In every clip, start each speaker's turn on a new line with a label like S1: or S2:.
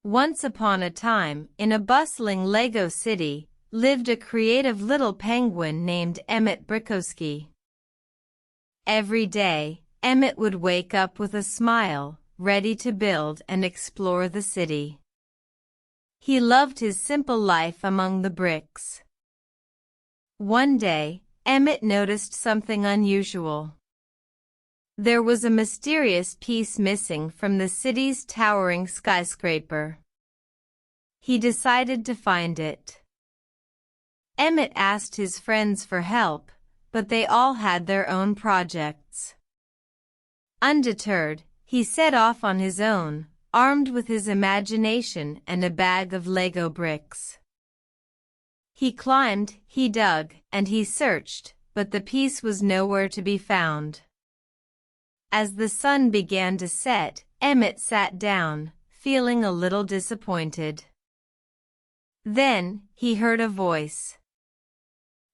S1: Once upon a time, in a bustling Lego city, lived a creative little penguin named Emmet Brickowski. Every day, Emmet would wake up with a smile, ready to build and explore the city. He loved his simple life among the bricks. One day, Emmet noticed something unusual. There was a mysterious piece missing from the city's towering skyscraper. He decided to find it. Emmet asked his friends for help, but they all had their own projects. Undeterred, he set off on his own, armed with his imagination and a bag of Lego bricks. He climbed, he dug, and he searched, but the piece was nowhere to be found. As the sun began to set, Emmet sat down, feeling a little disappointed. Then, he heard a voice.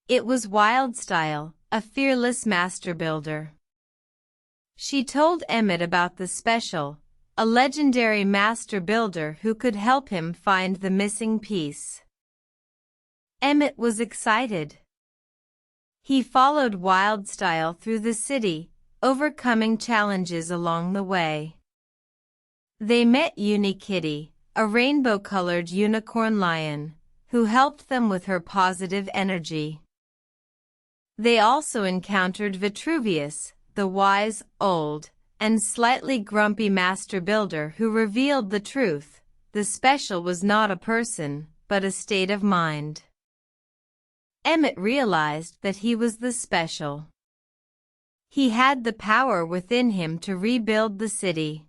S1: It was Wyldstyle, a fearless master builder. She told Emmet about the special, a legendary master builder who could help him find the missing piece. Emmet was excited. He followed Wyldstyle through the city, overcoming challenges along the way. They met Unikitty, a rainbow-colored unicorn lion, who helped them with her positive energy. They also encountered Vitruvius, the wise, old, and slightly grumpy master builder who revealed the truth: the special was not a person, but a state of mind. Emmet realized that he was the special. He had the power within him to rebuild the city.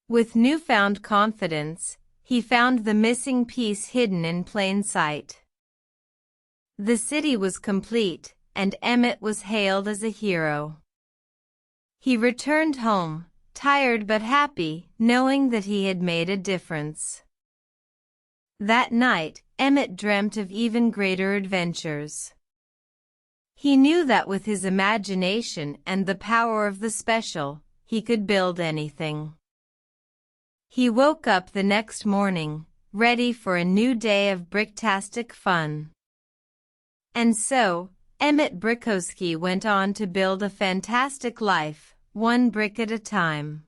S1: With newfound confidence, he found the missing piece hidden in plain sight. The city was complete, and Emmet was hailed as a hero. He returned home, tired but happy, knowing that he had made a difference. That night, Emmet dreamt of even greater adventures. He knew that with his imagination and the power of the special, he could build anything. He woke up the next morning, ready for a new day of bricktastic fun. And so, Emmet Brickowski went on to build a fantastic life, one brick at a time.